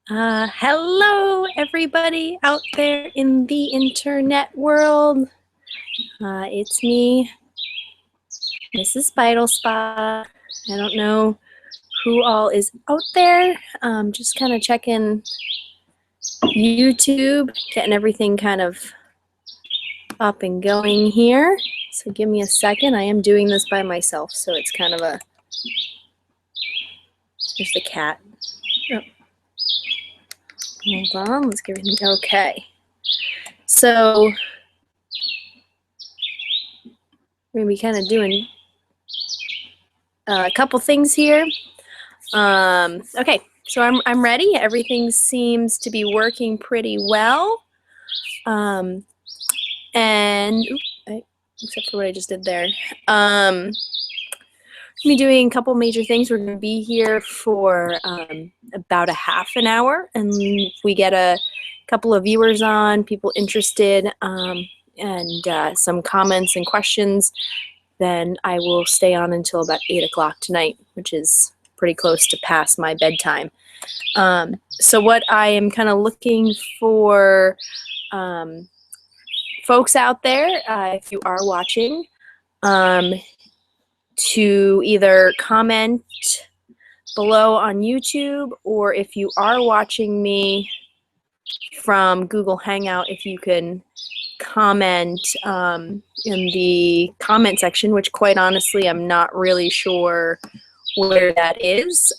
Hello, everybody out there in the internet world. It's me, Mrs. Vital Spot. I don't know who all is out there. Just kind of checking YouTube, getting everything kind of up and going here. So give me a second. I am doing this by myself, so it's kind of a... There's the cat. Oh. Hold on, let's get everything okay. So we're gonna be kind of doing a couple things here. Okay, so I'm ready. Everything seems to be working pretty well. And except for what I just did there. We're gonna be doing a couple major things. We're gonna be here for about a half an hour, and if we get a couple of viewers on, people interested, and some comments and questions, then I will stay on until about 8 o'clock tonight, which is pretty close to past my bedtime. So what I am kind of looking for folks out there, if you are watching, to either comment below on YouTube, or if you are watching me from Google Hangout, if you can comment in the comment section, which quite honestly I'm not really sure where that is,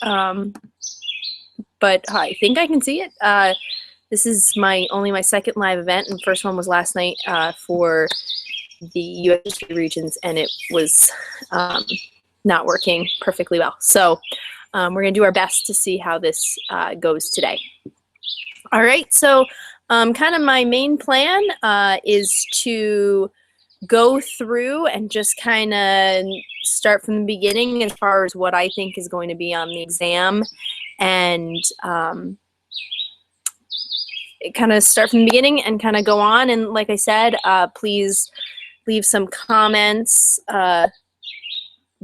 but I think I can see it. This is only my second live event, and the first one was last night for the U.S. History Regents, and it was not working perfectly well. So we're going to do our best to see how this goes today. All right, so kind of my main plan is to go through and just kind of start from the beginning as far as what I think is going to be on the exam, and kind of start from the beginning and kind of go on. And like I said, please leave some comments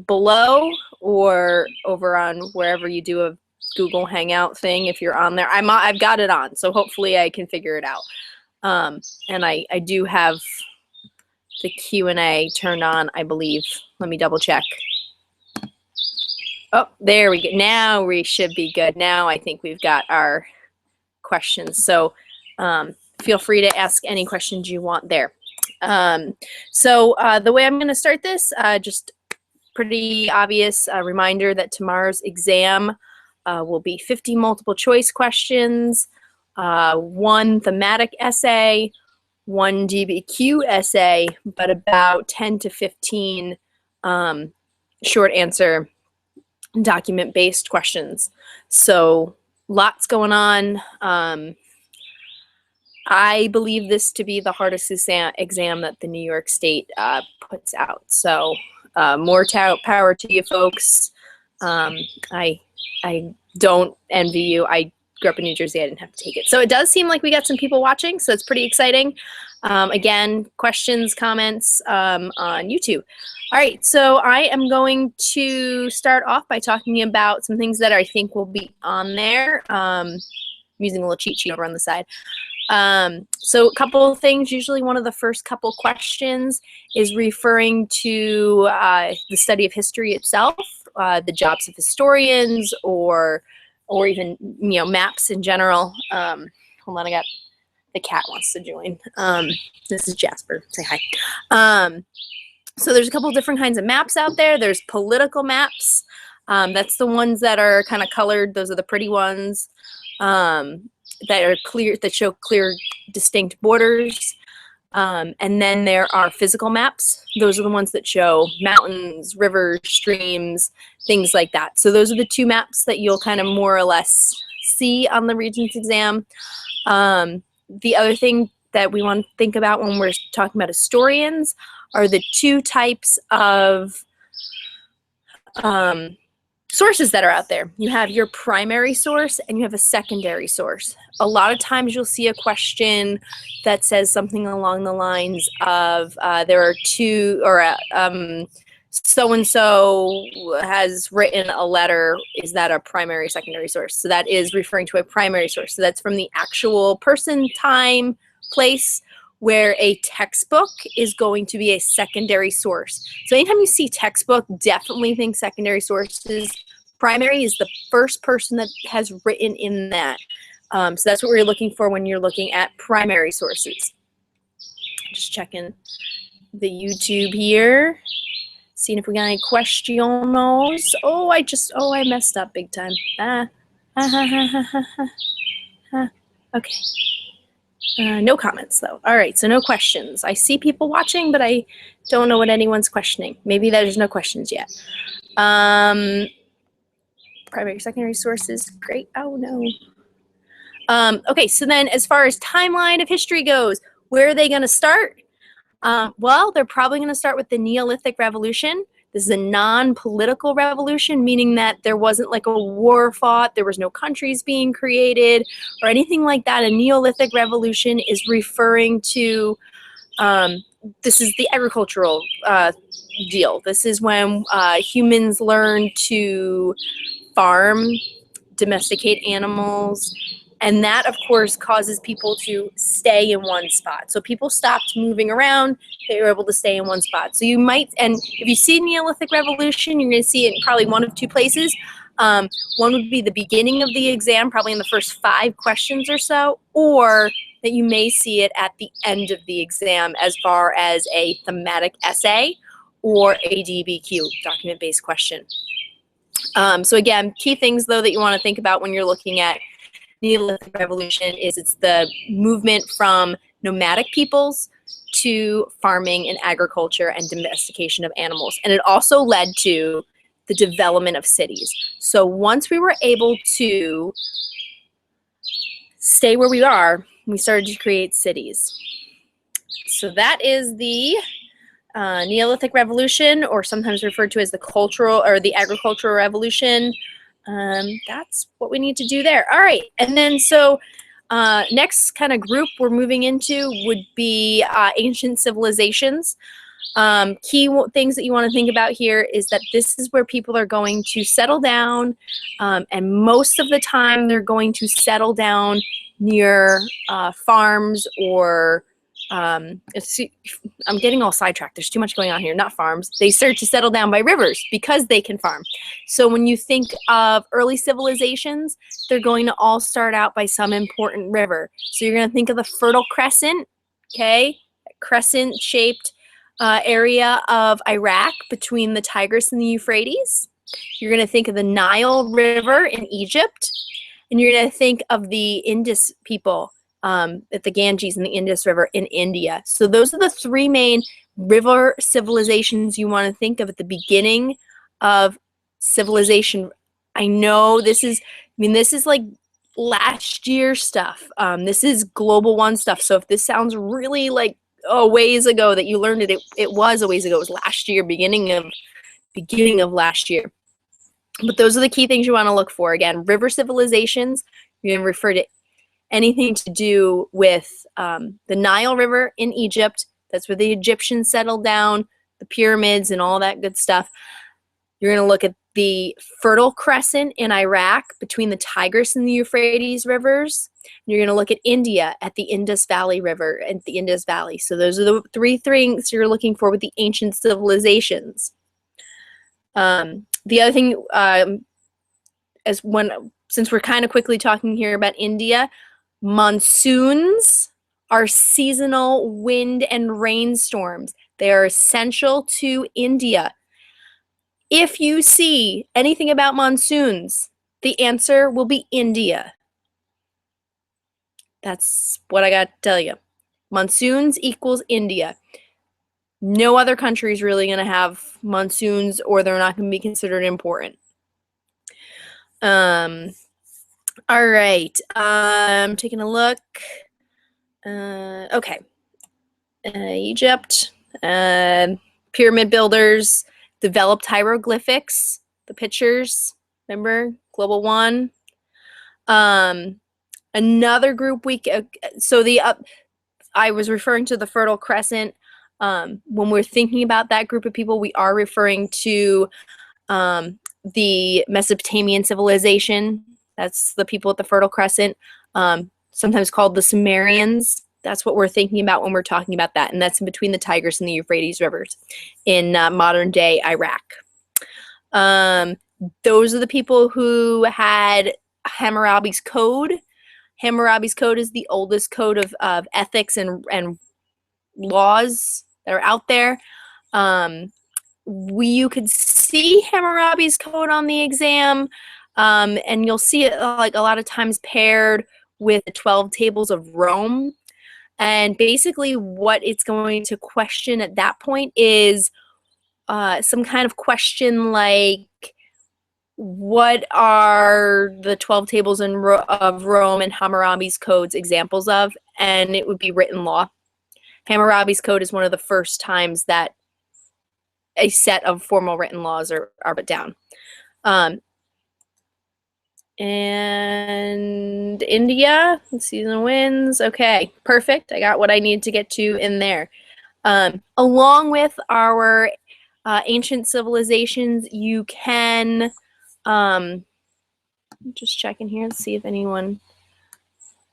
below or over on wherever you do a Google Hangout thing. If you're on there, I've got it on, so hopefully I can figure it out. And I do have the Q&A turned on, I believe. Let me double check. Oh, there we go. Now we should be good. Now I think we've got our questions. So feel free to ask any questions you want there. So the way I'm going to start this, just pretty obvious reminder that tomorrow's exam will be 50 multiple choice questions, 1 thematic essay, 1 DBQ essay, but about 10 to 15 short answer document-based questions. So lots going on. I believe this to be the hardest exam that the New York State puts out. So more power to you folks. I don't envy you. I grew up in New Jersey. I didn't have to take it. So it does seem like we got some people watching, so it's pretty exciting. Again, questions, comments on YouTube. All right, so I am going to start off by talking about some things that I think will be on there. I'm using a little cheat sheet over on the side. So a couple of things. Usually one of the first couple questions is referring to the study of history itself, the jobs of historians, or even, you know, maps in general. Hold on, I got the cat wants to join. This is Jasper. Say hi. So there's a couple of different kinds of maps out there. There's political maps. That's the ones that are kind of colored. Those are the pretty ones. That are clear, that show clear, distinct borders. And then there are physical maps. Those are the ones that show mountains, rivers, streams, things like that. So those are the two maps that you'll kind of more or less see on the Regents exam. The other thing that we want to think about when we're talking about historians are the two types of sources that are out there. You have your primary source and you have a secondary source. A lot of times you'll see a question that says something along the lines of there are two, or so-and-so has written a letter, is that a primary, secondary source? So that is referring to a primary source. So that's from the actual person, time, place, where a textbook is going to be a secondary source. So anytime you see textbook, definitely think secondary sources. Primary is the first person that has written in that. So that's what we're looking for when you're looking at primary sources. Just checking the YouTube here. Seeing if we got any questions. Oh, I messed up big time. Okay. No comments though. All right, so no questions. I see people watching, but I don't know what anyone's questioning. Maybe there's no questions yet. Primary, secondary sources, great. Oh no. Okay, so then as far as timeline of history goes, where are they going to start? Well, they're probably going to start with the Neolithic Revolution. This is a non-political revolution, meaning that there wasn't like a war fought, there was no countries being created or anything like that. A Neolithic revolution is referring to, this is the agricultural deal. This is when humans learn to farm, domesticate animals, and that, of course, causes people to stay in one spot. So people stopped moving around. They were able to stay in one spot. So you might, and if you see Neolithic Revolution, you're going to see it in probably one of two places. One would be the beginning of the exam, probably in the first 5 questions or so, or that you may see it at the end of the exam as far as a thematic essay or a DBQ, document-based question. So again, key things, though, that you want to think about when you're looking at Neolithic Revolution is it's the movement from nomadic peoples to farming and agriculture and domestication of animals. And it also led to the development of cities. So once we were able to stay where we are, we started to create cities. So that is the Neolithic Revolution, or sometimes referred to as the cultural or the agricultural revolution. That's what we need to do there. All right, and then so next kind of group we're moving into would be ancient civilizations. Key things that you want to think about here is that this is where people are going to settle down, and most of the time they're going to settle down near farms or I'm getting all sidetracked. There's too much going on here. Not farms. They start to settle down by rivers because they can farm. So when you think of early civilizations, they're going to all start out by some important river. So you're going to think of the Fertile Crescent, okay? Crescent-shaped area of Iraq between the Tigris and the Euphrates. You're going to think of the Nile River in Egypt. And you're going to think of the Indus people at the Ganges and the Indus River in India. So those are the 3 main river civilizations you want to think of at the beginning of civilization. I know this is like last year stuff. This is Global One stuff. So if this sounds really like a ways ago that you learned it, it was a ways ago. It was last year, beginning of last year. But those are the key things you want to look for. Again, river civilizations, you're going to refer to anything to do with the Nile River in Egypt. That's where the Egyptians settled down, the pyramids and all that good stuff. You're going to look at the Fertile Crescent in Iraq between the Tigris and the Euphrates rivers. You're going to look at India at the Indus Valley River and the Indus Valley. So those are the 3 things you're looking for with the ancient civilizations. The other thing, since we're kind of quickly talking here about India, monsoons are seasonal wind and rainstorms. They are essential to India. If you see anything about monsoons, the answer will be India. That's what I got to tell you. Monsoons equals India. No other country is really going to have monsoons, or they're not going to be considered important. All right, I'm taking a look. Okay, Egypt, pyramid builders developed hieroglyphics, the pictures, remember, Global One. Another group I was referring to the Fertile Crescent. When we're thinking about that group of people, we are referring to the Mesopotamian civilization. That's the people at the Fertile Crescent, sometimes called the Sumerians. That's what we're thinking about when we're talking about that. And that's in between the Tigris and the Euphrates rivers in modern day Iraq. Those are the people who had Hammurabi's code. Hammurabi's code is the oldest code of ethics and laws that are out there. You could see Hammurabi's code on the exam, and you'll see it like a lot of times paired with the 12 tables of Rome. And basically what it's going to question at that point is some kind of question like, what are the 12 tables of Rome and Hammurabi's codes examples of? And it would be written law. Hammurabi's code is one of the first times that a set of formal written laws are put down. And India, season wins. Okay, perfect. I got what I need to get to in there. Along with our ancient civilizations, you can, just checking here, let's see if anyone,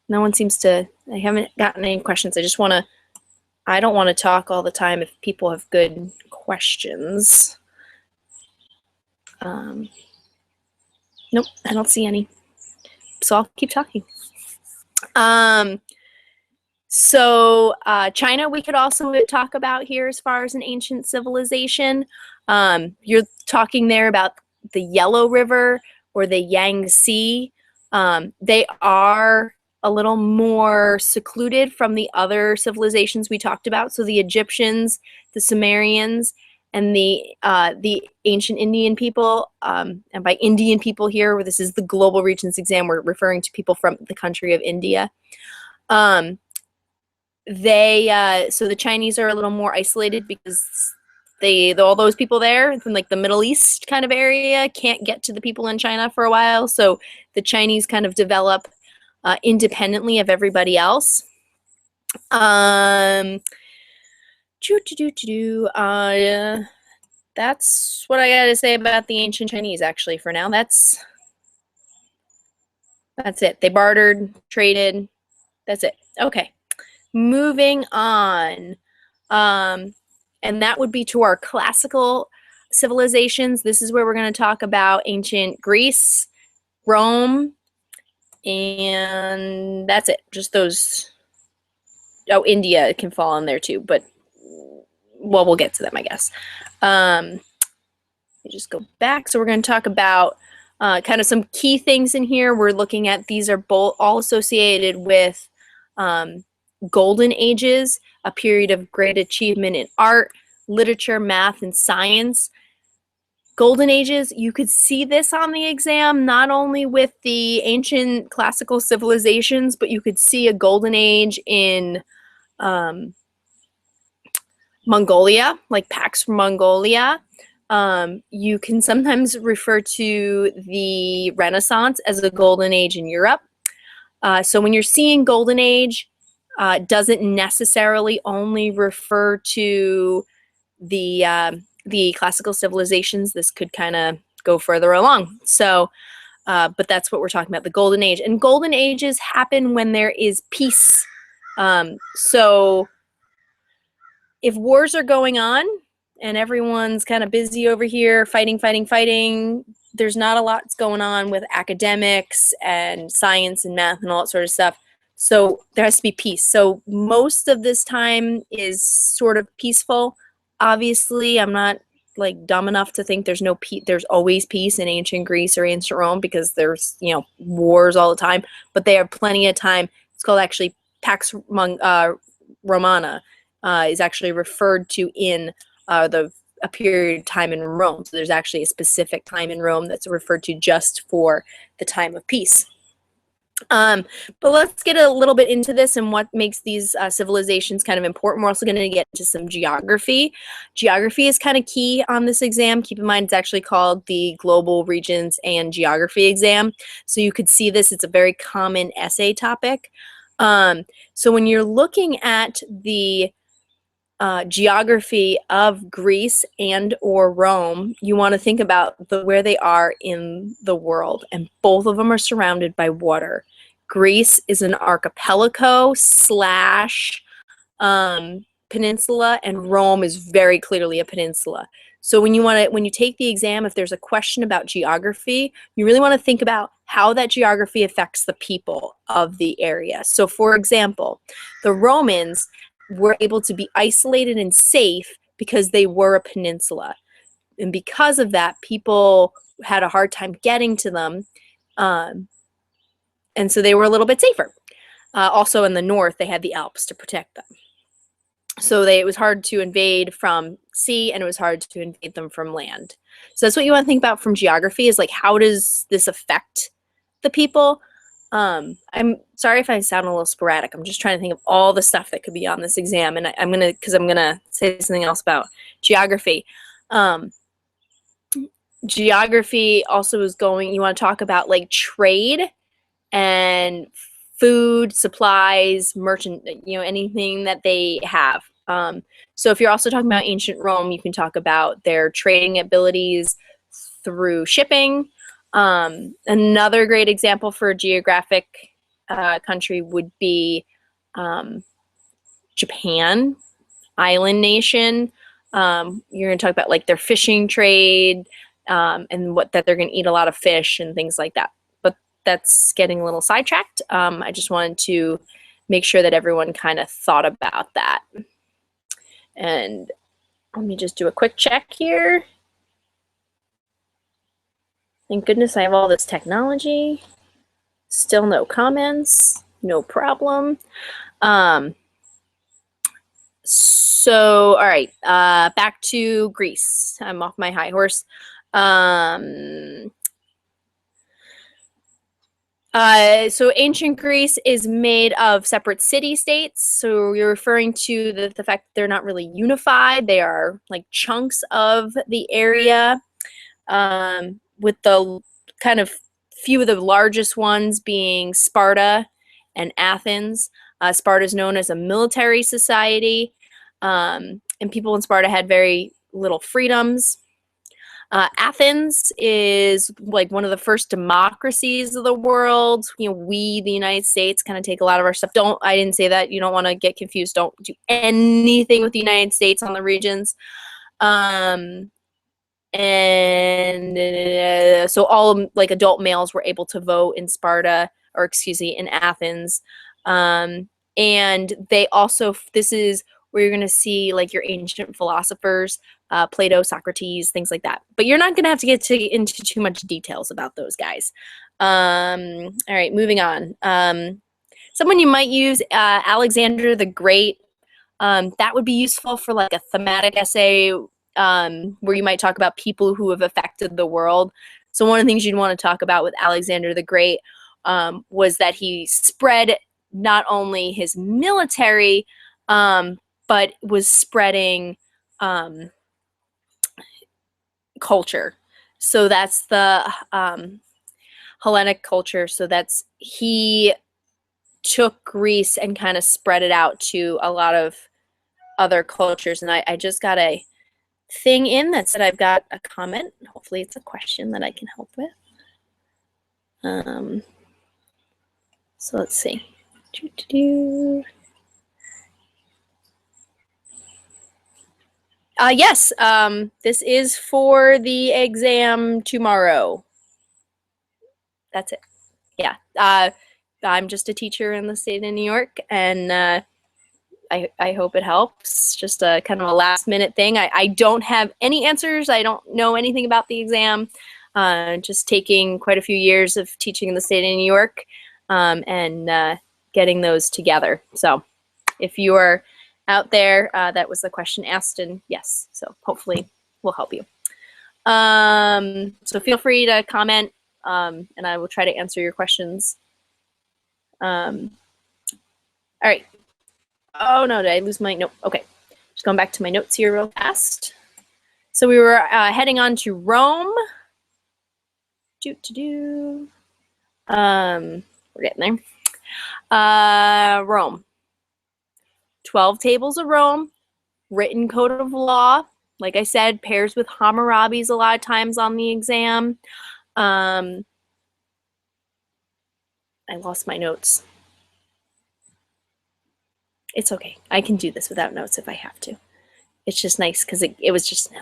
no one seems to, I haven't gotten any questions. I don't want to talk all the time if people have good questions. Nope, I don't see any. So I'll keep talking. So China, we could also talk about here as far as an ancient civilization. You're talking there about the Yellow River or the Yangtze. They are a little more secluded from the other civilizations we talked about. So the Egyptians, the Sumerians, and the ancient Indian people, and by Indian people here, this is the Global Regents exam, we're referring to people from the country of India. So the Chinese are a little more isolated because all those people there from like the Middle East kind of area can't get to the people in China for a while. So the Chinese kind of develop independently of everybody else. That's what I gotta say about the ancient Chinese, actually, for now. That's it. They bartered, traded. That's it. Okay. Moving on. And that would be to our classical civilizations. This is where we're going to talk about ancient Greece, Rome, and that's it. Just those. Oh, India can fall in there too, but well, we'll get to them, I guess. Let me just go back. So we're going to talk about kind of some key things in here. We're looking at, these are all associated with golden ages, a period of great achievement in art, literature, math, and science. Golden ages, you could see this on the exam, not only with the ancient classical civilizations, but you could see a golden age in Mongolia, like Pax from Mongolia. You can sometimes refer to the Renaissance as a golden age in Europe. So when you're seeing golden age, doesn't necessarily only refer to the classical civilizations. This could kind of go further along. So, but that's what we're talking about, the golden age. And golden ages happen when there is peace. So if wars are going on and everyone's kind of busy over here fighting, there's not a lot going on with academics and science and math and all that sort of stuff. So there has to be peace. So most of this time is sort of peaceful. Obviously, I'm not like dumb enough to think there's no peace. There's always peace in ancient Greece or ancient Rome because there's, wars all the time, but they have plenty of time. It's called actually Pax Romana, is actually referred to in a period of time in Rome. So there's actually a specific time in Rome that's referred to just for the time of peace. But let's get a little bit into this and what makes these civilizations kind of important. We're also going to get into some geography. Geography is kind of key on this exam. Keep in mind, it's actually called the Global Regents and Geography exam. So you could see this, it's a very common essay topic. So when you're looking at the geography of Greece and or Rome, you want to think about where they are in the world, and both of them are surrounded by water. Greece is an archipelago slash peninsula, and Rome is very clearly a peninsula. So when you take the exam, if there's a question about geography, you really want to think about how that geography affects the people of the area. So for example, the Romans were able to be isolated and safe because they were a peninsula. And because of that, people had a hard time getting to them. And so they were a little bit safer. Also in the north, they had the Alps to protect them. So it was hard to invade from sea, and it was hard to invade them from land. So that's what you want to think about from geography, is like, how does this affect the people? I'm sorry if I sound a little sporadic. I'm just trying to think of all the stuff that could be on this exam, and I'm gonna say something else about geography. Geography also is you want to talk about like trade and food, supplies, merchant, anything that they have. So if you're also talking about ancient Rome, you can talk about their trading abilities through shipping. Another great example for a geographic country would be Japan, island nation. You're going to talk about like their fishing trade, and that they're going to eat a lot of fish and things like that. But that's getting a little sidetracked. I just wanted to make sure that everyone kind of thought about that. And let me just do a quick check here. Thank goodness I have all this technology. Still no comments, no problem. So, all right, back to Greece. I'm off my high horse. So ancient Greece is made of separate city-states. So you're referring to the fact that they're not really unified. They are like chunks of the area, with the kind of few of the largest ones being Sparta and Athens. Sparta is known as a military society, and people in Sparta had very little freedoms. Athens is like one of the first democracies of the world. We, the United States, kind of take a lot of our stuff. I didn't say that. You don't want to get confused. Don't do anything with the United States on the regions. So all like adult males were able to vote in Sparta, or excuse me, in Athens. And they also, this is where you're going to see like your ancient philosophers, Plato, Socrates, things like that. But you're not going to have to get into too much details about those guys. All right, moving on. Someone you might use, Alexander the Great. That would be useful for like a thematic essay, where you might talk about people who have affected the world. So one of the things you'd want to talk about with Alexander the Great was that he spread not only his military, but was spreading culture. So that's the Hellenic culture. So he took Greece and kind of spread it out to a lot of other cultures. And I just got a thing in that said I've got a comment. Hopefully it's a question that I can help with. So let's see. Yes, this is for the exam tomorrow. That's it. Yeah. I'm just a teacher in the state of New York, and I hope it helps. Just a kind of a last minute thing. I don't have any answers. I don't know anything about the exam. Just taking quite a few years of teaching in the state of New York, and getting those together. So if you are out there, that was the question asked, and yes, so hopefully we'll help you. So feel free to comment, and I will try to answer your questions. All right. Oh no, did I lose my note? Okay, just going back to my notes here real fast. So we were heading on to Rome. We're getting there. Rome. 12 tables of Rome. written code of law. Like I said, pairs with Hammurabi's a lot of times on the exam. I lost my notes. It's okay. I can do this without notes if I have to. It's just nice because it was just an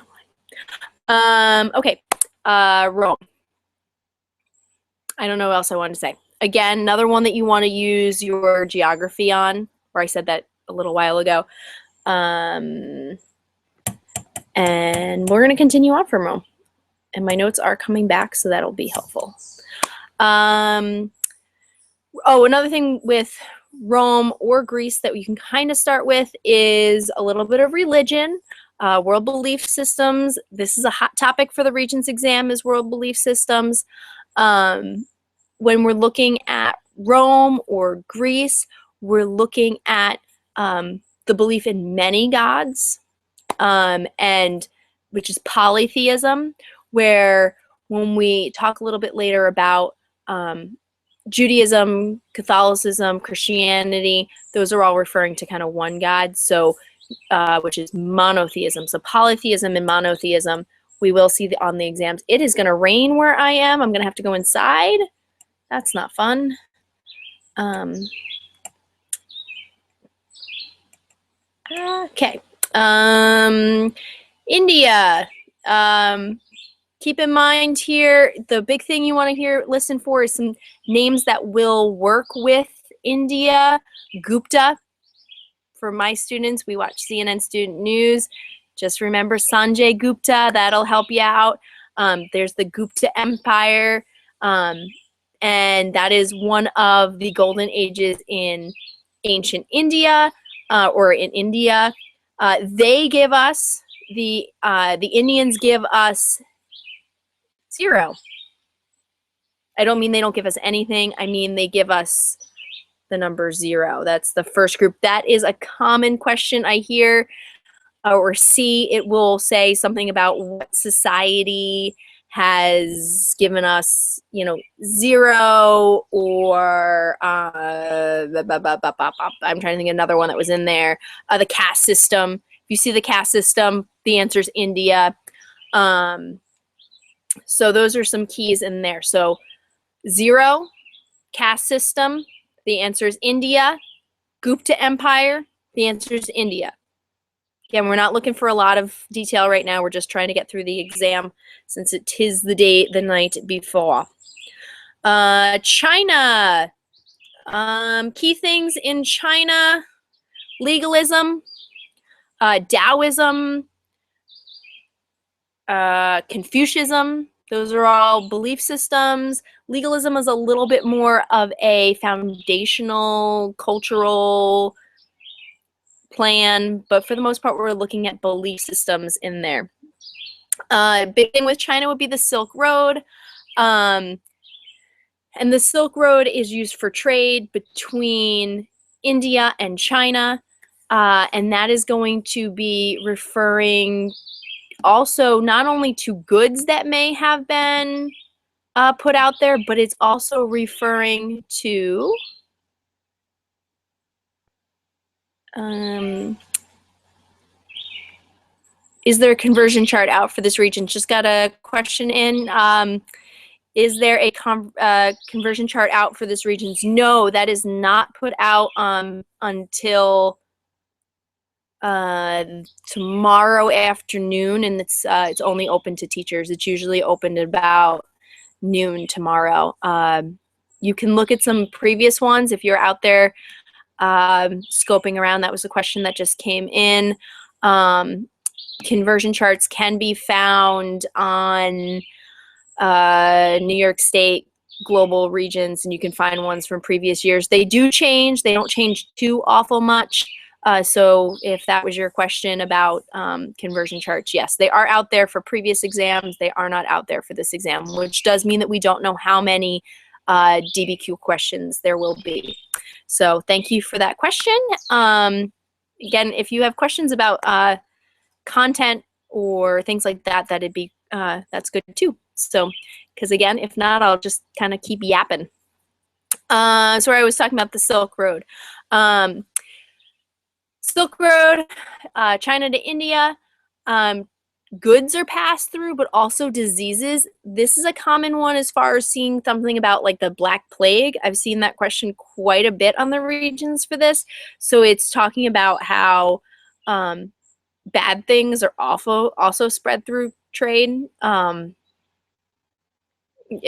outline. Okay. Rome. I don't know what else I wanted to say. Again, another one that you want to use your geography on, or I said that a little while ago. And we're going to continue on from Rome. And my notes are coming back, so that'll be helpful. Oh, another thing with Rome or Greece that we can kind of start with is a little bit of religion, world belief systems. This is a hot topic for the Regents exam, is world belief systems. When we're looking at Rome or Greece, we're looking at the belief in many gods, and which is polytheism, where when we talk a little bit later about Judaism, Catholicism, Christianity, those are all referring to kind of one God, so which is monotheism. So polytheism and monotheism, we will see on the exams. It is going to rain where I am. I'm going to have to go inside. That's not fun. Okay. India. Keep in mind here, the big thing you want to listen for is some names that will work with India. Gupta. For my students, we watch CNN Student News. Just remember Sanjay Gupta. That'll help you out. There's the Gupta Empire. And that is one of the golden ages in ancient India, or in India. They give us, the Indians give us 0. I don't mean they don't give us anything. I mean they give us the number 0. That's the first group. That is a common question I hear or see. It will say something about what society has given us, 0, or I'm trying to think of another one that was in there. The caste system. If you see the caste system, the answer is India. So those are some keys in there. So 0, caste system, the answer is India. Gupta Empire, the answer is India. Again, we're not looking for a lot of detail right now. We're just trying to get through the exam since it is the night before. China. Key things in China: legalism, Taoism, Confucianism. Those are all belief systems. Legalism is a little bit more of a foundational cultural plan, but for the most part, we're looking at belief systems in there. Big thing with China would be the Silk Road. And the Silk Road is used for trade between India and China. And that is going to be referring also not only to goods that may have been put out there, but it's also referring to is there a conversion chart out for this region? Just got a question in. Is there a conversion chart out for this region? No, that is not put out until tomorrow afternoon, and it's only open to teachers. It's usually open at about noon tomorrow. You can look at some previous ones if you're out there scoping around. That was a question that just came in. Conversion charts can be found on New York State Global Regents, and you can find ones from previous years. They do change. They don't change too awful much. So if that was your question about conversion charts, yes, they are out there for previous exams. They are not out there for this exam, which does mean that we don't know how many DBQ questions there will be. So thank you for that question. Again, if you have questions about content or things like that, that'd be that's good too. So, because again, if not, I'll just kind of keep yapping. So I was talking about the Silk Road. Silk Road, China to India, goods are passed through, but also diseases. This is a common one as far as seeing something about like the Black Plague. I've seen that question quite a bit on the regions for this. So it's talking about how bad things are also spread through trade. I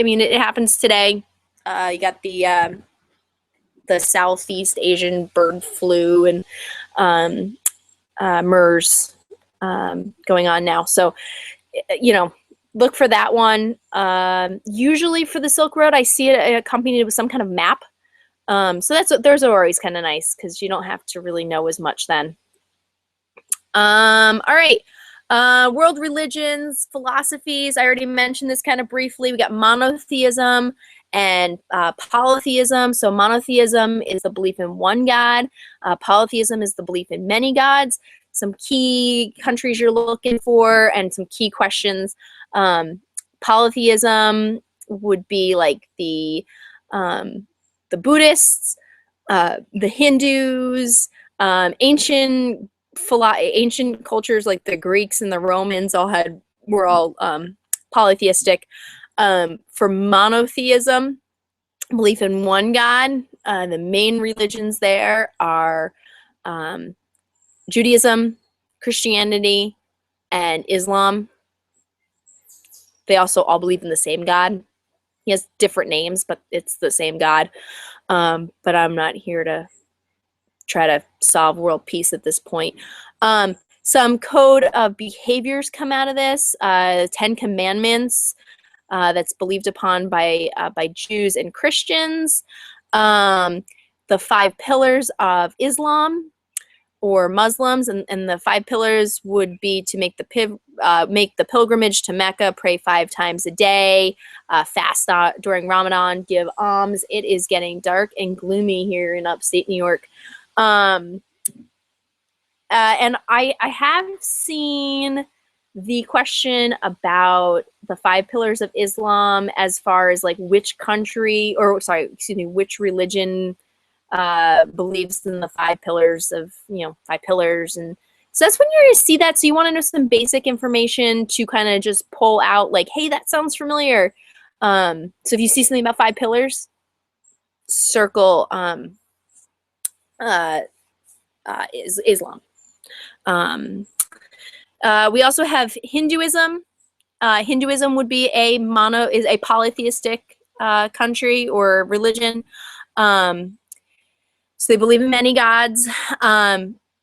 mean, it happens today. You got the Southeast Asian bird flu and MERS going on now. So, you know, look for that one. Usually for the Silk Road, I see it accompanied with some kind of map. So those are always kind of nice because you don't have to really know as much then. All right. World religions, philosophies. I already mentioned this kind of briefly. We got monotheism and polytheism. So monotheism is the belief in one God. Polytheism is the belief in many gods. Some key countries you're looking for and some key questions. Polytheism would be like the Buddhists, the Hindus, ancient cultures like the Greeks and the Romans were all polytheistic. For monotheism, belief in one God, the main religions there are Judaism, Christianity, and Islam. They also all believe in the same God. He has different names, but it's the same God. But I'm not here to try to solve world peace at this point. Some code of behaviors come out of this. 10 Commandments that's believed upon by Jews and Christians. The 5 pillars of Islam or Muslims, and the 5 pillars would be to make the pilgrimage to Mecca, pray 5 times a day, fast during Ramadan, give alms. It is getting dark and gloomy here in upstate New York. And I have seen the question about the 5 pillars of Islam as far as like which religion believes in the 5 pillars of, 5 pillars. And so that's when you're going to see that. So you want to know some basic information to kind of just pull out like, hey, that sounds familiar. So if you see something about 5 pillars, circle is Islam. We also have Hinduism. Hinduism would be is a polytheistic country or religion. So they believe in many gods.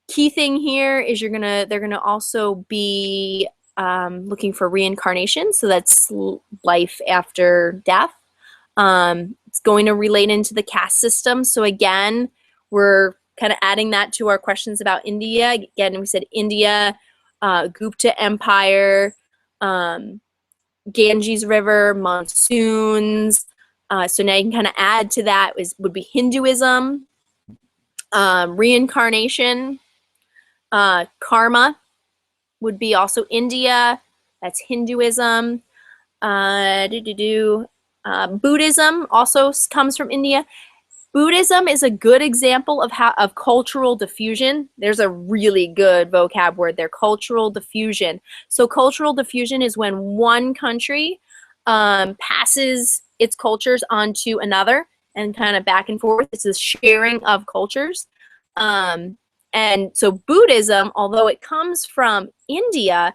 Key thing here is they're gonna also be looking for reincarnation. So that's life after death. It's going to relate into the caste system. So again, we're kind of adding that to our questions about India. Again, we said India, Gupta Empire, Ganges River, monsoons. So now you can kind of add to that would be Hinduism, reincarnation, karma would be also India. That's Hinduism. Buddhism also comes from India. Buddhism is a good example of cultural diffusion. There's a really good vocab word there, cultural diffusion. So cultural diffusion is when one country passes its cultures onto another and kind of back and forth. It's a sharing of cultures. And so Buddhism, although it comes from India,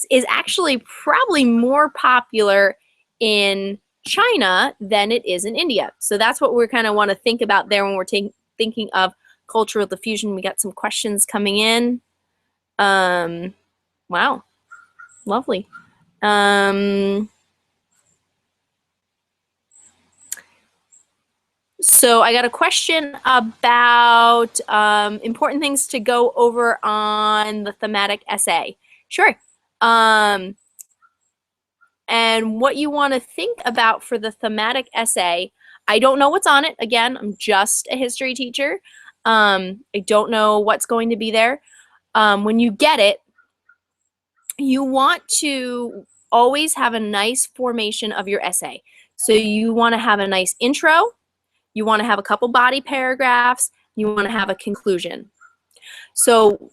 is actually probably more popular in China than it is in India. So that's what we're kind of want to think about there when we're thinking of cultural diffusion. We got some questions coming in. Wow, lovely. So I got a question about important things to go over on the thematic essay. Sure. And what you want to think about for the thematic essay, I don't know what's on it. Again, I'm just a history teacher. I don't know what's going to be there. When you get it, you want to always have a nice formation of your essay. So you want to have a nice intro. You want to have a couple body paragraphs. You want to have a conclusion. So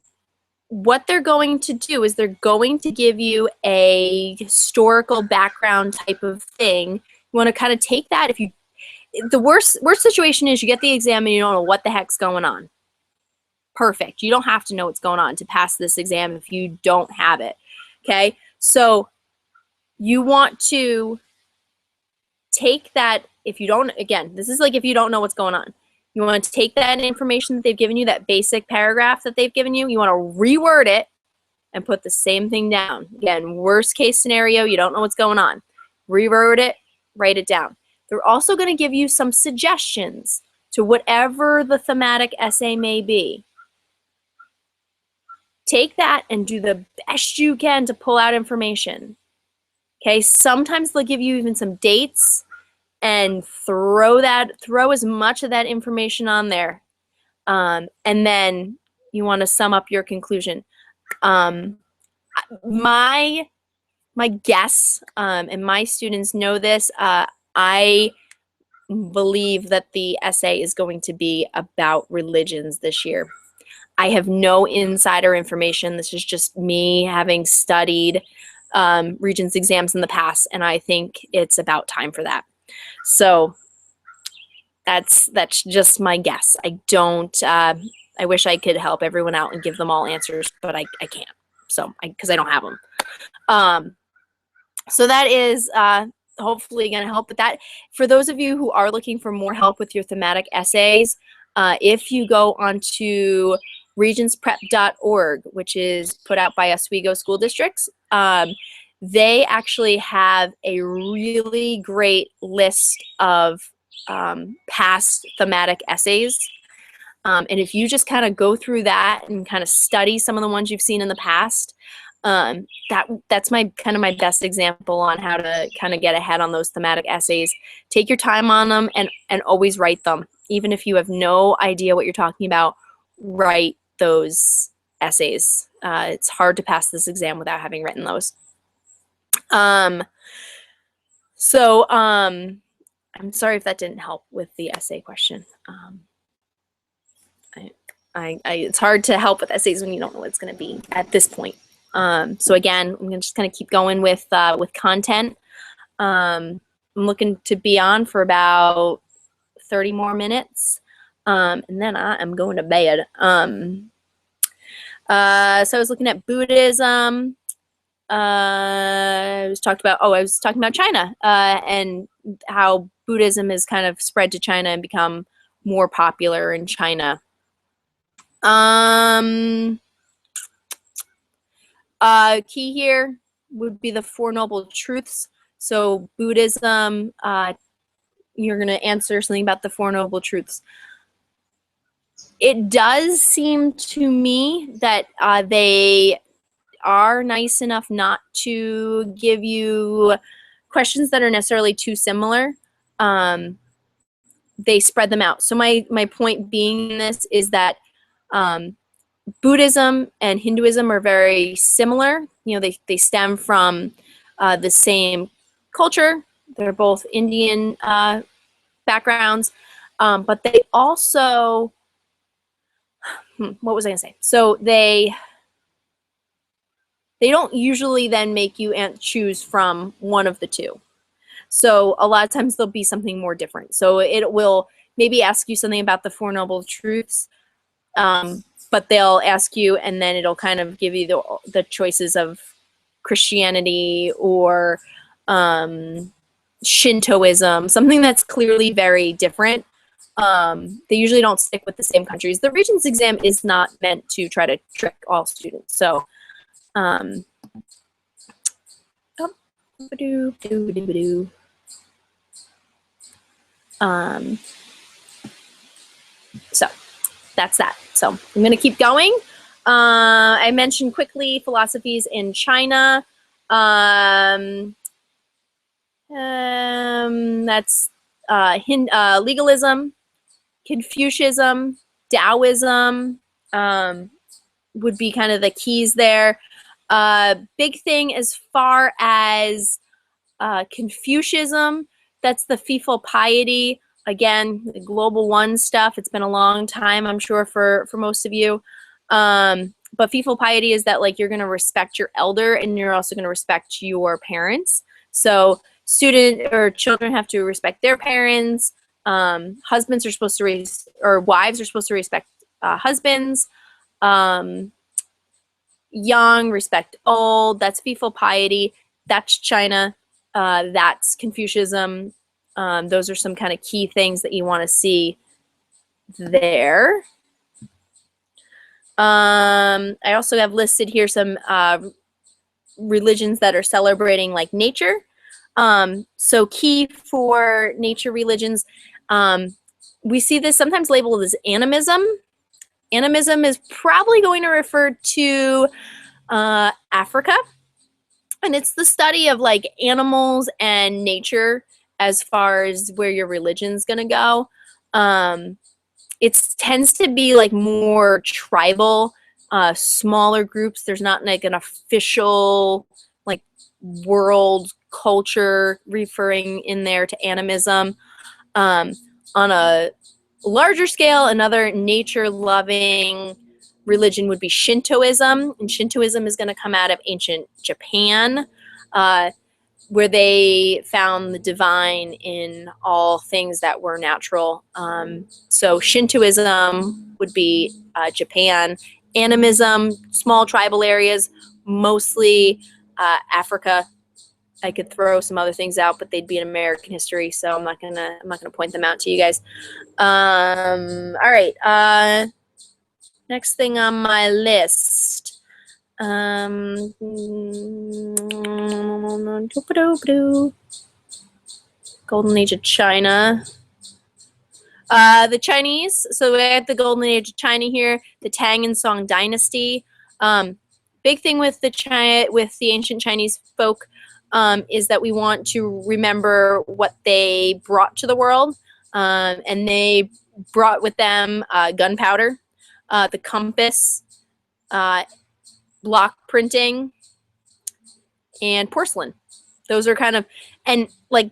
what they're going to do is they're going to give you a historical background type of thing. You want to kind of take that. If you, the worst situation is you get the exam and you don't know what the heck's going on. Perfect. You don't have to know what's going on to pass this exam if you don't have it. Okay. So you want to take that. If you don't, again, this is like if you don't know what's going on, you want to take that information that they've given you, that basic paragraph that they've given you, you want to reword it and put the same thing down. Again, worst case scenario, you don't know what's going on. Reword it, write it down. They're also going to give you some suggestions to whatever the thematic essay may be. Take that and do the best you can to pull out information. Okay, sometimes they'll give you even some dates and throw as much of that information on there. And then you want to sum up your conclusion. My guess, and my students know this, I believe that the essay is going to be about religions this year. I have no insider information. This is just me having studied Regents exams in the past, and I think it's about time for that. So that's just my guess. I don't, I wish I could help everyone out and give them all answers, but I can't. So, because I don't have them. So that is hopefully going to help with that. For those of you who are looking for more help with your thematic essays, if you go onto regentsprep.org, which is put out by Oswego School Districts, they actually have a really great list of past thematic essays. And if you just kind of go through that and kind of study some of the ones you've seen in the past, that's my best example on how to kind of get ahead on those thematic essays. Take your time on them and always write them. Even if you have no idea what you're talking about, write those essays. It's hard to pass this exam without having written those. I'm sorry if that didn't help with the essay question. It's hard to help with essays when you don't know what it's going to be at this point. So again, I'm going to just kind of keep going with content. I'm looking to be on for about 30 more minutes, and then I am going to bed. So I was looking at Buddhism. I was talking about China and how Buddhism has kind of spread to China and become more popular in China. Key here would be the Four Noble Truths. So Buddhism, you're going to answer something about the Four Noble Truths. It does seem to me that they are nice enough not to give you questions that are necessarily too similar. They spread them out. So my point being in this is that Buddhism and Hinduism are very similar. You know, they stem from the same culture. They're both Indian backgrounds, but they also, what was I gonna say? So they don't usually then make you choose from one of the two. So a lot of times there'll be something more different. So it will maybe ask you something about the Four Noble Truths, but they'll ask you, and then it'll kind of give you the choices of Christianity or Shintoism, something that's clearly very different. They usually don't stick with the same countries. The Regents exam is not meant to try to trick all students. So, so that's that. So I'm going to keep going. I mentioned quickly philosophies in China. That's legalism, Confucianism, Taoism would be kind of the keys there. Big thing as far as Confucianism, that's the feeful piety. Again, the global one stuff. It's been a long time, I'm sure, for most of you. But fieful piety is that like you're going to respect your elder and you're also going to respect your parents. So student or children have to respect their parents. Husbands are supposed to or wives are supposed to respect husbands. Young respect old. That's fieful piety. That's China. That's Confucianism. Those are some kind of key things that you want to see there. I also have listed here some religions that are celebrating like nature. So key for nature religions, we see this sometimes labeled as animism. Animism is probably going to refer to Africa. And it's the study of like animals and nature as far as where your religion's going to go. It tends to be like more tribal, smaller groups. There's not like an official like world culture referring in there to animism. On a larger scale, another nature-loving religion would be Shintoism, and Shintoism is going to come out of ancient Japan, where they found the divine in all things that were natural. So Shintoism would be Japan. Animism, small tribal areas, mostly Africa. I could throw some other things out, but they'd be in American history, so I'm not gonna point them out to you guys. All right. Next thing on my list. Golden Age of China. The Chinese. So we have the Golden Age of China here. The Tang and Song Dynasty. Big thing with the ancient Chinese folk. Is that we want to remember what they brought to the world. And they brought with them gunpowder, the compass, block printing, and porcelain. Those are kind of, and like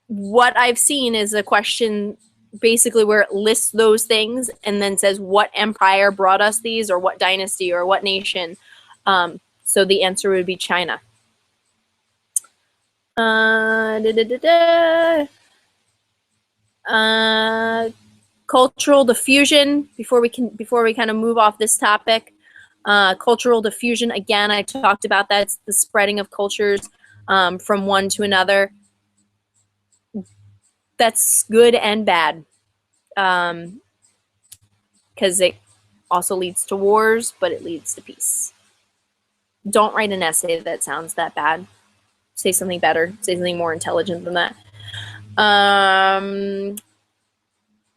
what I've seen is a question basically where it lists those things and then says what empire brought us these or what dynasty or what nation. So the answer would be China. Cultural diffusion. Before we kind of move off this topic, cultural diffusion. Again, I talked about that. It's the spreading of cultures from one to another. That's good and bad, because it also leads to wars, but it leads to peace. Don't write an essay that sounds that bad. Say something better. Say something more intelligent than that.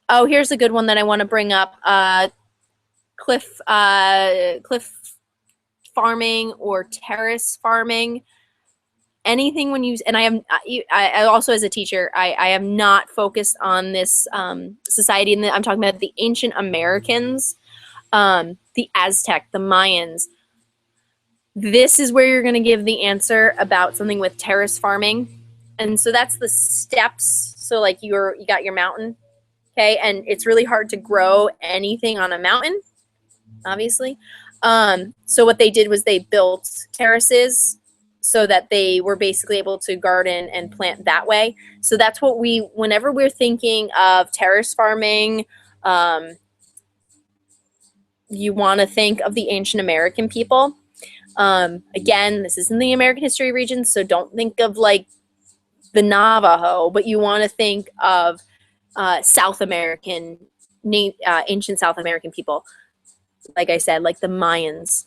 Oh, here's a good one that I want to bring up. Cliff farming or terrace farming. Anything when you, and I also as a teacher, I have not focused on this society, and I'm talking about the ancient Americans, the Aztec, the Mayans. This is where you're going to give the answer about something with terrace farming. And so that's the steps. So like you got your mountain, okay? And it's really hard to grow anything on a mountain, obviously. So what they did was they built terraces so that they were basically able to garden and plant that way. So that's what whenever we're thinking of terrace farming, you want to think of the ancient American people. Again, this isn't the American history region, so don't think of like the Navajo, but you want to think of South American, ancient South American people. Like I said, like the Mayans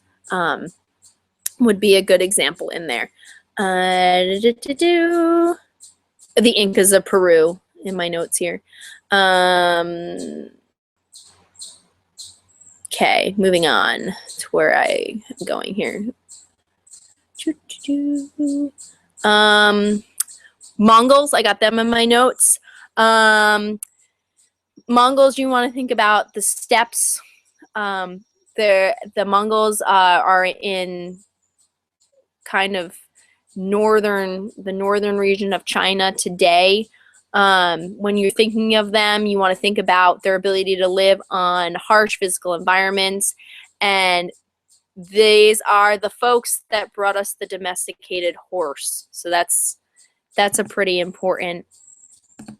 would be a good example in there. The Incas of Peru in my notes here. Okay, moving on to where I am going here. Mongols, I got them in my notes. Mongols, you want to think about the steppes. The Mongols are in kind of the northern region of China today. When you're thinking of them, you want to think about their ability to live on harsh physical environments And these are the folks that brought us the domesticated horse. So that's a pretty important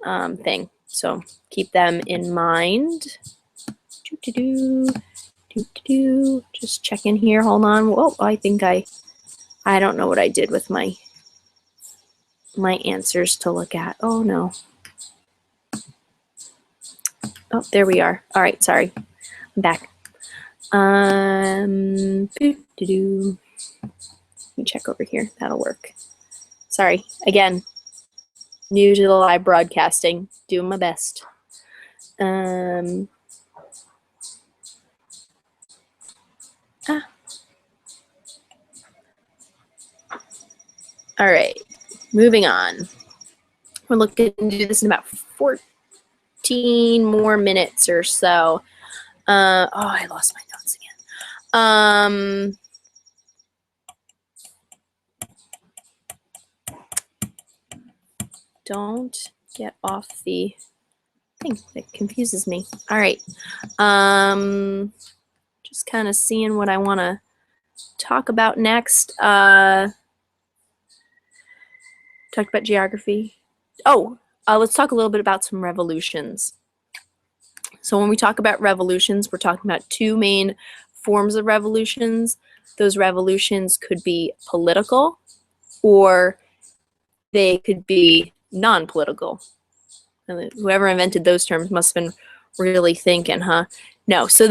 thing. So keep them in mind. Just check in here. Hold on. Whoa, I think I don't know what I did with my answers to look at. Oh no. Oh, there we are. All right, sorry. I'm back. Let me check over here. That'll work. Sorry. Again, new to the live broadcasting. Doing my best. All right, moving on. We're looking to do this in about 14 more minutes or so. Oh, I lost my notes again. Don't get off the thing. That confuses me. All right. Just kind of seeing what I want to talk about next. Talked about geography. Oh, let's talk a little bit about some revolutions. So when we talk about revolutions, we're talking about two main forms of revolutions. Those revolutions could be political, or they could be non-political. Whoever invented those terms must have been really thinking, huh? No, so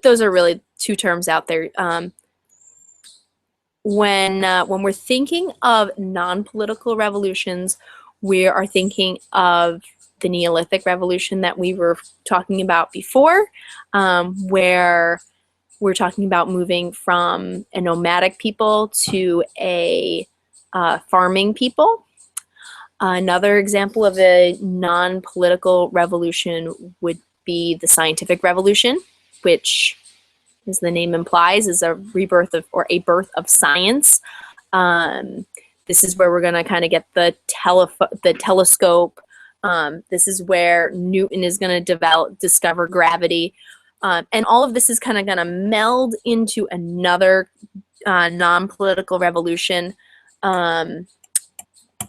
those are really two terms out there. When we're thinking of non-political revolutions, we are thinking of the Neolithic Revolution that we were talking about before, where we're talking about moving from a nomadic people to a farming people. Another example of a non-political revolution would be the Scientific Revolution, which, as the name implies, is a rebirth of, or a birth of, science. This is where we're going to kind of get the telescope. This is where Newton is going to discover gravity. And all of this is kind of going to meld into another non-political revolution,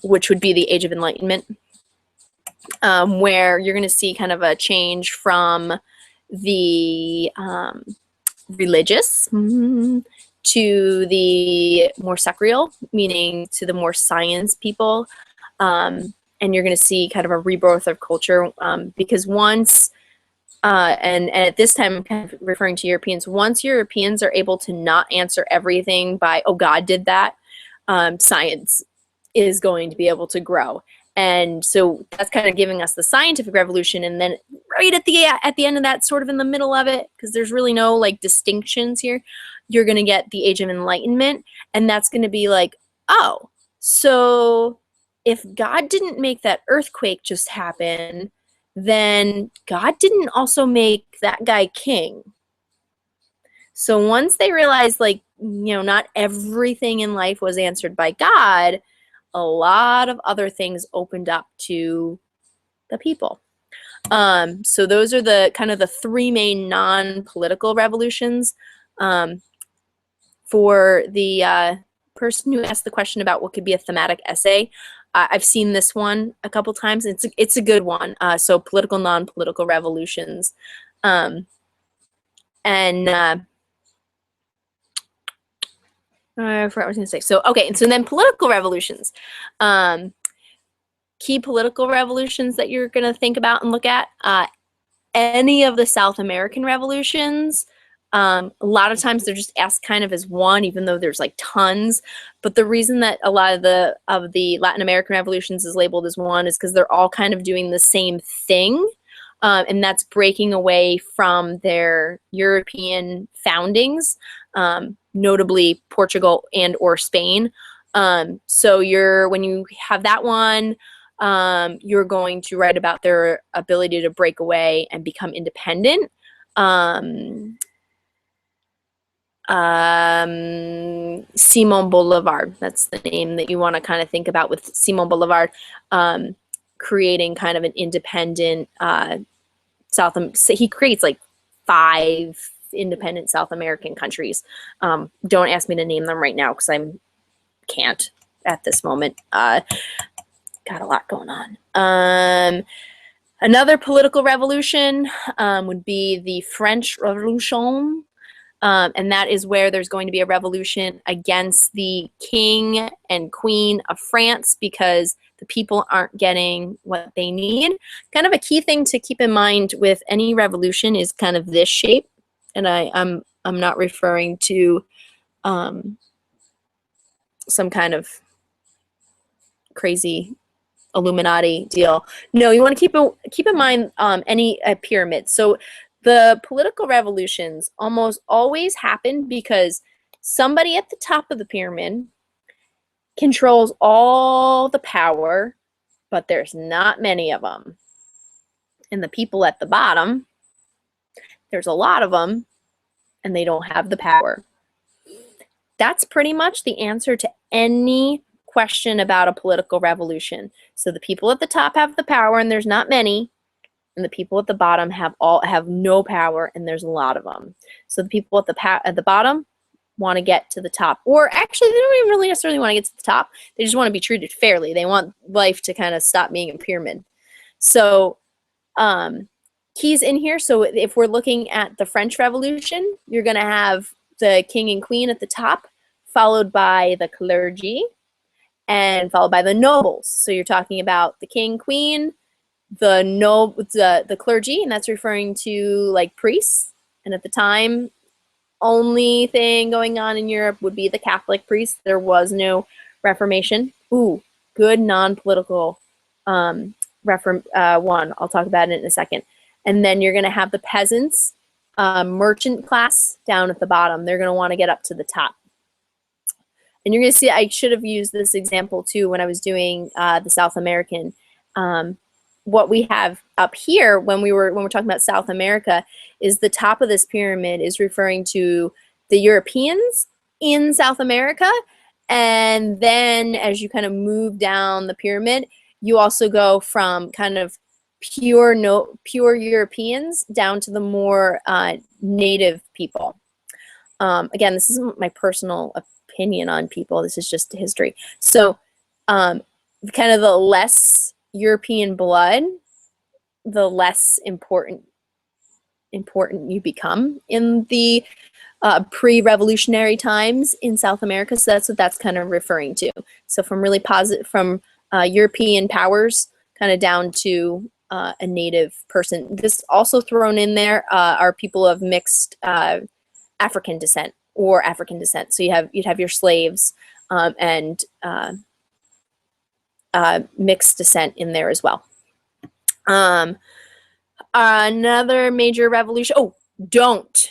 which would be the Age of Enlightenment, where you're going to see kind of a change from the religious to the more secular, meaning to the more science people. And you're going to see kind of a rebirth of culture, because once, and at this time, I'm kind of referring to Europeans, once Europeans are able to not answer everything by, oh, God did that, science is going to be able to grow. And so that's kind of giving us the scientific revolution. And then right at the end of that, sort of in the middle of it, because there's really no like distinctions here, you're going to get the Age of Enlightenment. And that's going to be like, oh, so if God didn't make that earthquake just happen, then God didn't also make that guy king. So once they realized, like, you know, not everything in life was answered by God, a lot of other things opened up to the people. So those are the kind of the three main non-political revolutions. For the person who asked the question about what could be a thematic essay, I've seen this one a couple times. It's a good one. So political, non-political revolutions. I forgot what I was going to say. So, okay, and so then political revolutions. Key political revolutions that you're going to think about and look at. Any of the South American revolutions. A lot of times they're just asked kind of as one, even though there's like tons. But the reason that a lot of the Latin American revolutions is labeled as one is because they're all kind of doing the same thing. And that's breaking away from their European foundings, notably Portugal and or Spain. So when you have that one, you're going to write about their ability to break away and become independent. Simon Bolivar, that's the name that you want to kind of think about with Simon Bolivar, creating kind of an independent he creates like 5 independent South American countries. Don't ask me to name them right now because I can't at this moment. Got a lot going on. Another political revolution would be the French Revolution. And that is where there's going to be a revolution against the king and queen of France because the people aren't getting what they need. Kind of a key thing to keep in mind with any revolution is kind of this shape. And I'm not referring to some kind of crazy Illuminati deal. No, you want to keep in mind any pyramid. So the political revolutions almost always happen because somebody at the top of the pyramid controls all the power, but there's not many of them. And the people at the bottom, there's a lot of them, and they don't have the power. That's pretty much the answer to any question about a political revolution. So the people at the top have the power, and there's not many. And the people at the bottom have no power, and there's a lot of them. So the people at the bottom want to get to the top, or actually they don't even really necessarily want to get to the top. They just want to be treated fairly. They want life to kind of stop being a pyramid. So keys in here. So if we're looking at the French Revolution, you're going to have the king and queen at the top, followed by the clergy, and followed by the nobles. So you're talking about the king, queen, the clergy, and that's referring to like priests. And at the time, only thing going on in Europe would be the Catholic priests. There was no Reformation. Ooh, good non-political one. I'll talk about it in a second. And then you're going to have the peasants, merchant class down at the bottom. They're going to want to get up to the top. And you're going to see, I should have used this example too when I was doing the South American. What we have up here when we're talking about South America is the top of this pyramid is referring to the Europeans in South America. And then as you kind of move down the pyramid, you also go from kind of pure Europeans down to the more native people. Again, this isn't my personal opinion on people. This is just history. So kind of the less European blood, the less important you become in the pre-revolutionary times in South America. So that's what that's kind of referring to. So from really positive, from European powers kind of down to a native person. This also thrown in there are people of mixed African descent or African descent. So you'd have your slaves and mixed descent in there as well. Another major revolution. Oh, don't.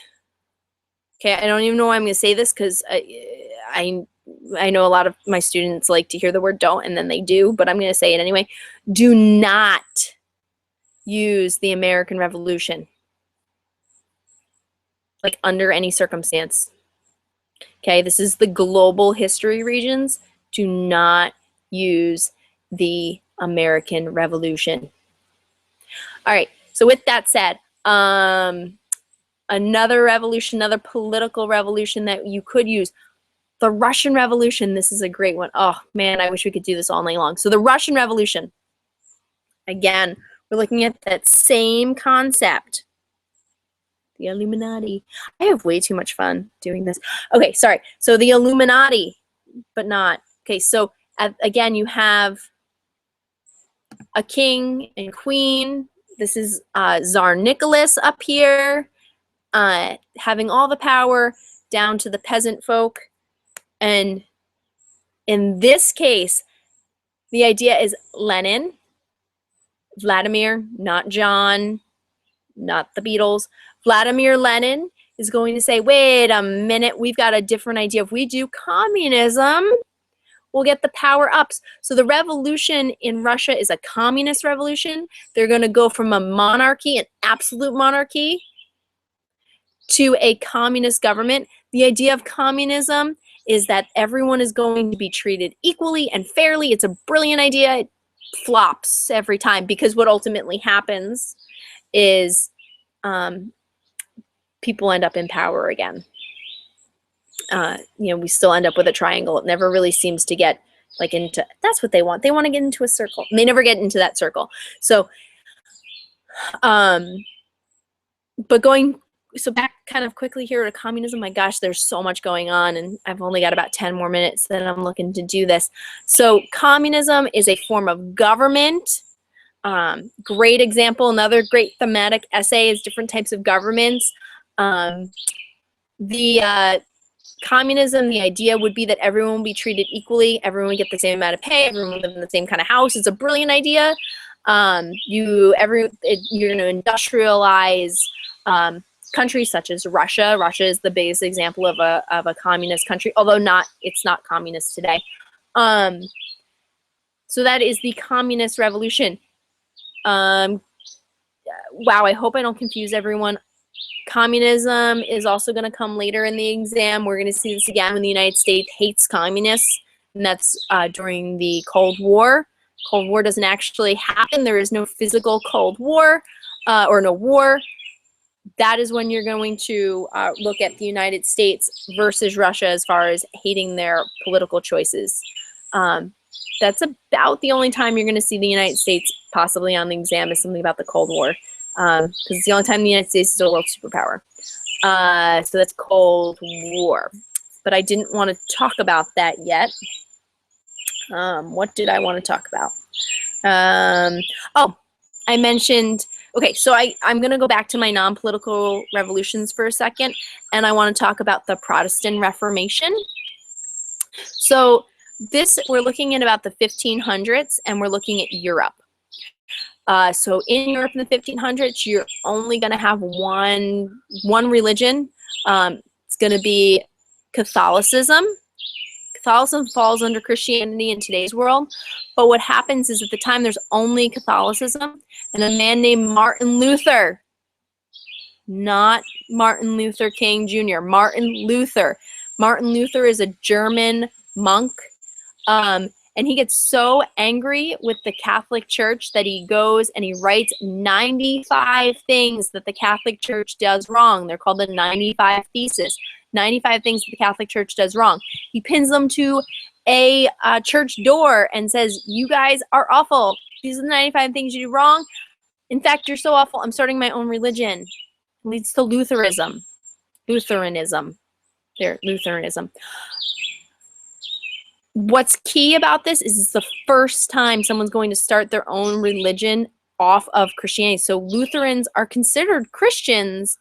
Okay, I don't even know why I'm going to say this because I know a lot of my students like to hear the word don't, and then they do, but I'm going to say it anyway. Do not use the American Revolution, like under any circumstance. Okay, this is the global history regions. Do not use the American Revolution. All right, so with that said, another revolution, another political revolution that you could use, the Russian Revolution. This is a great one. Oh man, I wish we could do this all night long. So the Russian Revolution, again, we're looking at that same concept. The Illuminati. I have way too much fun doing this. Okay, sorry. So the Illuminati, but not. Okay, so again, you have a king and queen. This is Tsar Nicholas up here, having all the power down to the peasant folk. And in this case, the idea is Lenin, Vladimir, not John, not the Beatles. Vladimir Lenin is going to say, wait a minute, we've got a different idea. If we do communism, we'll get the power ups. So the revolution in Russia is a communist revolution. They're going to go from a monarchy, an absolute monarchy, to a communist government. The idea of communism is that everyone is going to be treated equally and fairly. It's a brilliant idea. It flops every time because what ultimately happens is people end up in power again. You know, we still end up with a triangle. It never really seems to get like into, that's what they want. They want to get into a circle. And they never get into that circle. So, but going, so back kind of quickly here to communism, my gosh, there's so much going on, and I've only got about 10 more minutes that I'm looking to do this. So communism is a form of government. Great example, another great thematic essay is different types of governments. Communism, the idea would be that everyone will be treated equally, everyone would get the same amount of pay, everyone would live in the same kind of house. It's a brilliant idea. You're going to industrialize countries such as Russia. Russia is the biggest example of a communist country, although it's not communist today. So that is the communist revolution. Wow, I hope I don't confuse everyone. Communism is also going to come later in the exam. We're going to see this again when the United States hates communists, and that's during the Cold War. Cold War doesn't actually happen. There is no physical Cold War or no war. That is when you're going to look at the United States versus Russia as far as hating their political choices. That's about the only time you're going to see the United States possibly on the exam is something about the Cold War. Because it's the only time the United States is a world superpower. So that's Cold War. But I didn't want to talk about that yet. What did I want to talk about? Oh, I mentioned, okay, so I'm going to go back to my non-political revolutions for a second, and I want to talk about the Protestant Reformation. So we're looking at about the 1500s, and we're looking at Europe. So in Europe in the 1500s, you're only going to have one religion. It's going to be Catholicism. Catholicism falls under Christianity in today's world. But what happens is at the time there's only Catholicism, and a man named Martin Luther, not Martin Luther King Jr., Martin Luther. Martin Luther is a German monk. And he gets so angry with the Catholic Church that he goes and he writes 95 things that the Catholic Church does wrong. They're called the 95 Theses. 95 things that the Catholic Church does wrong. He pins them to a church door and says, you guys are awful. These are the 95 things you do wrong. In fact, you're so awful, I'm starting my own religion. It leads to Lutheranism. Lutheranism. What's key about this is it's the first time someone's going to start their own religion off of Christianity. So Lutherans are considered Christians,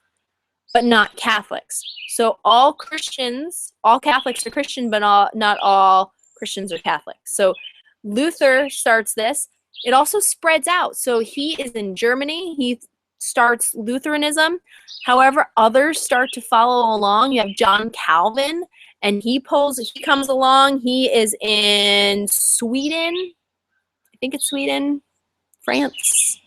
but not Catholics. So all Catholics are Christian, but not all Christians are Catholics. So Luther starts this. It also spreads out. So he is in Germany. He starts Lutheranism. However, others start to follow along. You have John Calvin, and he comes along. He is in Sweden. I think it's Sweden, France,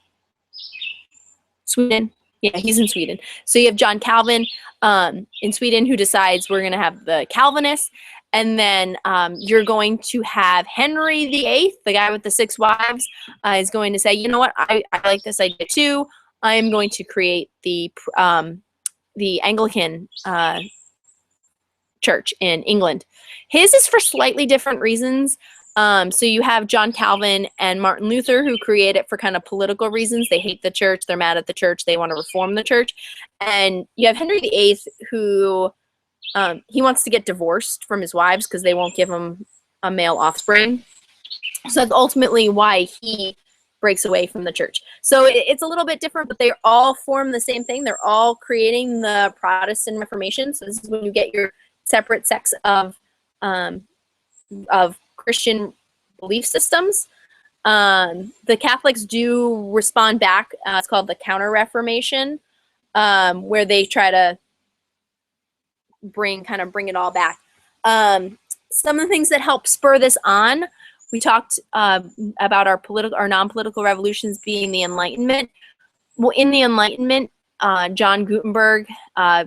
Sweden. Yeah, he's in Sweden. So you have John Calvin in Sweden who decides we're going to have the Calvinists. And then you're going to have Henry VIII, the guy with the 6 wives, is going to say, you know what, I like this idea too. I am going to create the Anglican church in England. His is for slightly different reasons. So you have John Calvin and Martin Luther who create it for kind of political reasons. They hate the church. They're mad at the church. They want to reform the church. And you have Henry VIII who he wants to get divorced from his wives because they won't give him a male offspring. So that's ultimately why he breaks away from the church. So it's a little bit different, but they all form the same thing. They're all creating the Protestant Reformation. So this is when you get your separate sects of Christian belief systems. The Catholics do respond back. It's called the Counter-Reformation, where they try to bring it all back. Some of the things that help spur this on, we talked about our non-political revolutions being the Enlightenment. Well, in the Enlightenment, John Gutenberg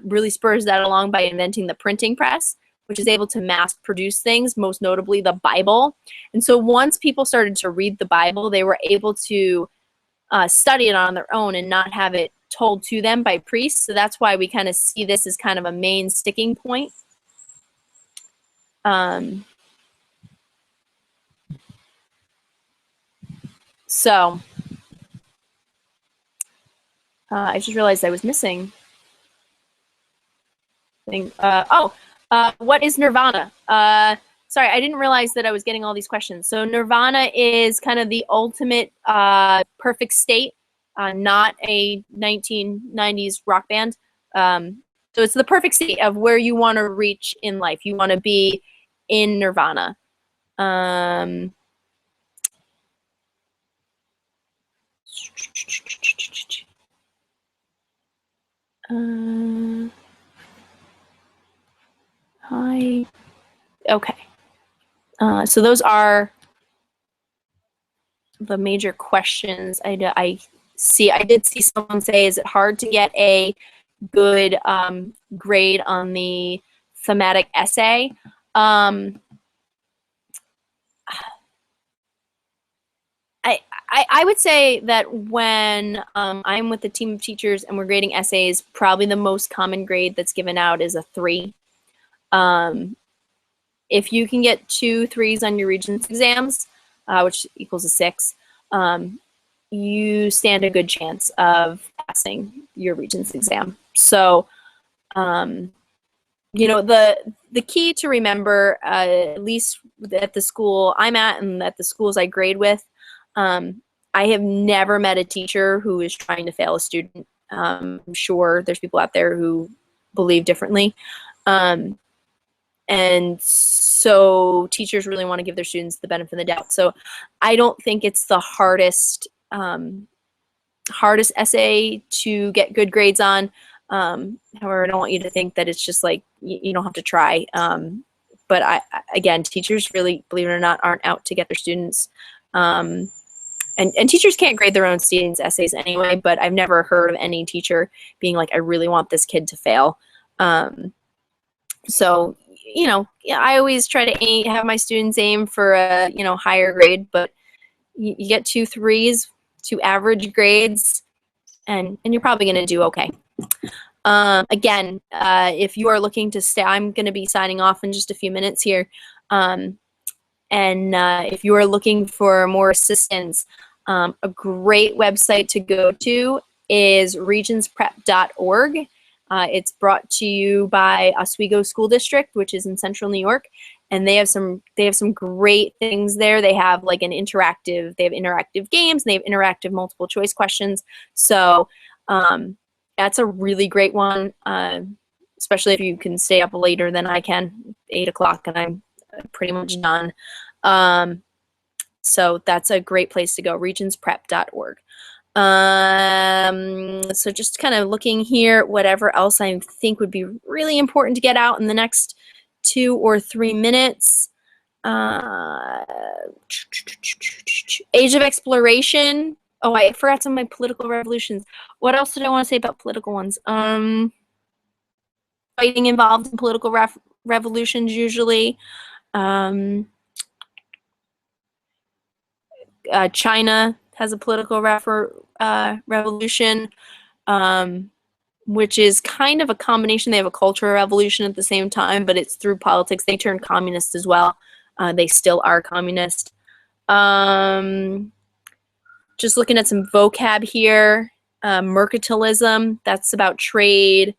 really spurs that along by inventing the printing press, which is able to mass produce things, most notably the Bible. And so once people started to read the Bible, they were able to study it on their own and not have it told to them by priests. So that's why we kind of see this as kind of a main sticking point. So I just realized I was missing thing. What is nirvana? Sorry, I didn't realize that I was getting all these questions. So nirvana is kind of the ultimate perfect state, not a 1990s rock band. So it's the perfect state of where you want to reach in life. You want to be in nirvana. Okay. So those are the major questions. I did see someone say, is it hard to get a good grade on the thematic essay? I would say that when I'm with a team of teachers and we're grading essays, probably the most common grade that's given out is a 3. If you can get 2 3s on your Regents exams, which equals a 6, you stand a good chance of passing your Regents exam. So, you know, the key to remember, at least at the school I'm at and at the schools I grade with, I have never met a teacher who is trying to fail a student. I'm sure there's people out there who believe differently. And so teachers really want to give their students the benefit of the doubt. So I don't think it's the hardest essay to get good grades on. However, I don't want you to think that it's just like you don't have to try. But again, teachers really, believe it or not, aren't out to get their students. And teachers can't grade their own students' essays anyway, but I've never heard of any teacher being like, I really want this kid to fail. So, you know, I always try to have my students aim for a, you know, higher grade, but you get 2 3s, 2 average grades, and you're probably going to do okay. Again, if you are looking to stay, I'm going to be signing off in just a few minutes here. And if you are looking for more assistance, a great website to go to is regentsprep.org. It's brought to you by Oswego School District, which is in Central New York, and they have some great things there. They have like they have interactive games, and they have interactive multiple choice questions. So that's a really great one, especially if you can stay up later than I can, 8 o'clock, and I'm pretty much done. So that's a great place to go, regentsprep.org. So just kind of looking here, whatever else I think would be really important to get out in the next 2 or 3 minutes. Age of Exploration. Oh, I forgot some of my political revolutions. What else did I want to say about political ones? Fighting involved in political revolutions usually. China has a political revolution, which is kind of a combination. They have a cultural revolution at the same time, but it's through politics. They turned communist as well. They still are communist. Just looking at some vocab here. Mercantilism, that's about trade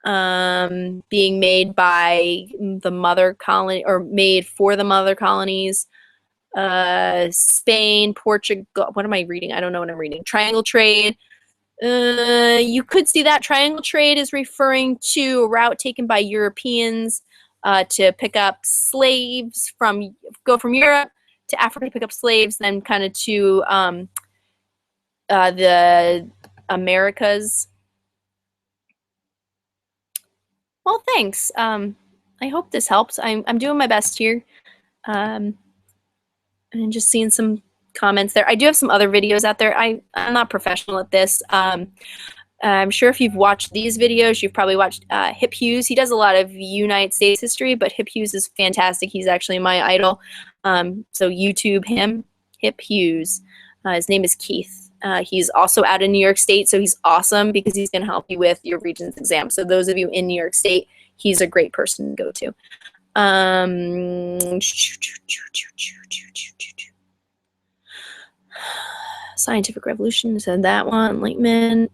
being made by the mother colony or made for the mother colonies. Spain, Portugal, what am I reading? I don't know what I'm reading. Triangle trade. You could see that triangle trade is referring to a route taken by Europeans to pick up slaves go from Europe to Africa to pick up slaves, then kind of to the Americas. Well, thanks. I hope this helps. I'm doing my best here. And just seeing some comments there. I do have some other videos out there. I'm not professional at this. I'm sure if you've watched these videos, you've probably watched Hip Hughes. He does a lot of United States history, but Hip Hughes is fantastic. He's actually my idol. So YouTube him, Hip Hughes. His name is Keith. He's also out of New York State, so he's awesome because he's going to help you with your Regents exam. So those of you in New York State, he's a great person to go to. Scientific Revolution, said that one. Enlightenment.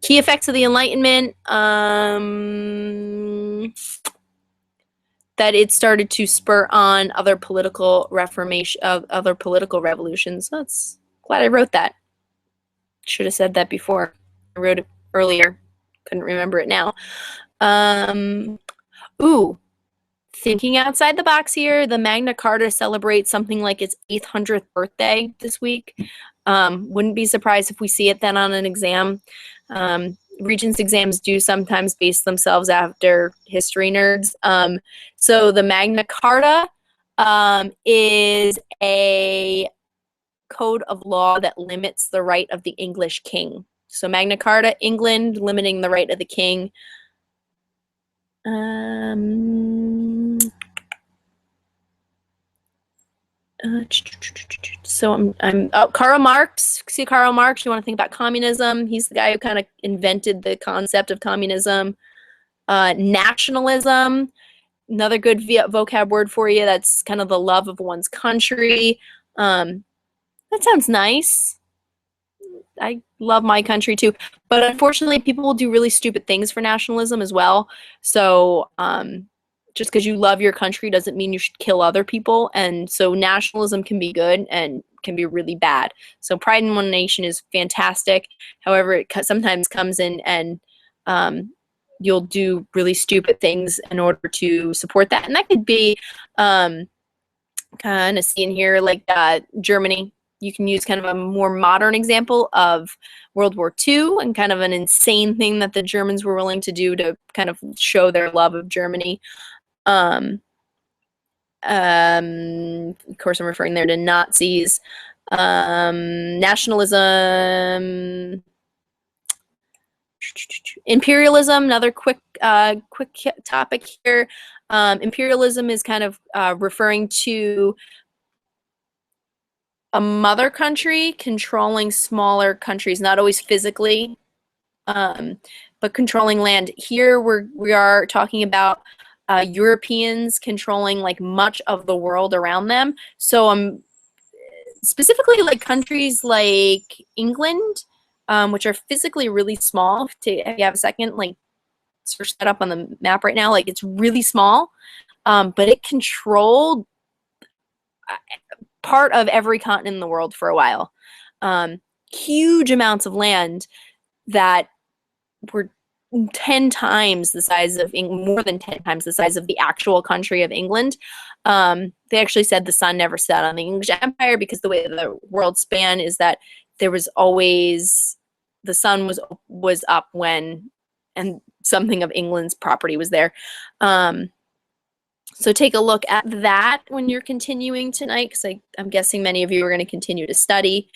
Key effects of the Enlightenment. That it started to spur on other political reformation, other political revolutions. That's glad I wrote that. Should have said that before. I wrote it earlier. Couldn't remember it now. Ooh, thinking outside the box here, the Magna Carta celebrates something like its 800th birthday this week. Wouldn't be surprised if we see it then on an exam. Regents exams do sometimes base themselves after history nerds. So the Magna Carta is a code of law that limits the right of the English king. So Magna Carta, England, limiting the right of the king. So I'm Karl Marx. See Karl Marx, you want to think about communism. He's the guy who kind of invented the concept of communism. Nationalism, another good vocab word for you. That's kind of the love of one's country. That sounds nice. I love my country too. But unfortunately, people will do really stupid things for nationalism as well. So just because you love your country doesn't mean you should kill other people. And so nationalism can be good and can be really bad. So pride in one nation is fantastic. However, it sometimes comes in and you'll do really stupid things in order to support that. And that could be kind of seen here like Germany. You can use kind of a more modern example of World War II and kind of an insane thing that the Germans were willing to do to kind of show their love of Germany. Of course, I'm referring there to Nazis. Nationalism, imperialism, another quick topic here. Imperialism is kind of referring to a mother country controlling smaller countries, not always physically, but controlling land. Here we are talking about Europeans controlling like much of the world around them. So specifically like countries like England, which are physically really small. If you have a second, like search that up on the map right now. Like it's really small, but it controlled part of every continent in the world for a while. Huge amounts of land that were 10 times the size of more than 10 times the size of the actual country of England. They actually said the sun never set on the English Empire because the way the world span is that there was always the sun was up when and something of England's property was there. So take a look at that when you're continuing tonight, because I'm guessing many of you are going to continue to study.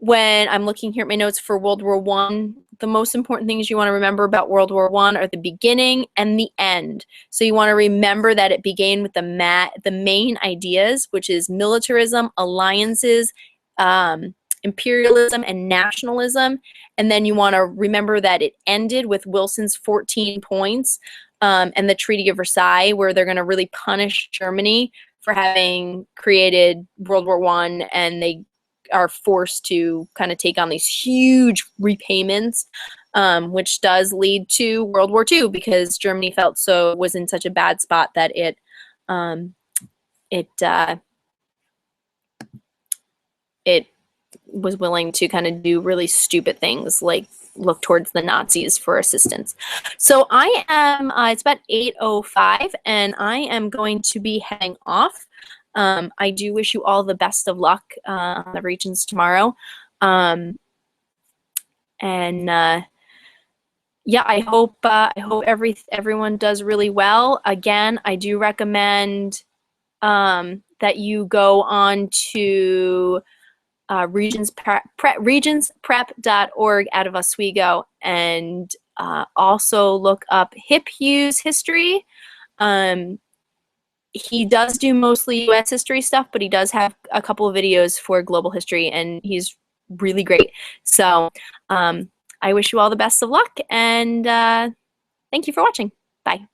When I'm looking here at my notes for World War I, the most important things you want to remember about World War I are the beginning and the end. So you want to remember that it began with the main ideas, which is militarism, alliances, imperialism, and nationalism. And then you want to remember that it ended with Wilson's 14 points and the Treaty of Versailles, where they're going to really punish Germany for having created World War I, and they are forced to kind of take on these huge repayments, which does lead to World War II because Germany was in such a bad spot that it was willing to kind of do really stupid things like look towards the Nazis for assistance. So I am, it's about 8:05 and I am going to be heading off. I do wish you all the best of luck on the Regents tomorrow. Yeah, I hope everyone does really well. Again, I do recommend that you go on to regentsprep.org out of Oswego and also look up Hip Hughes history. he does do mostly US history stuff, but he does have a couple of videos for global history, and he's really great. So I wish you all the best of luck, and thank you for watching. Bye.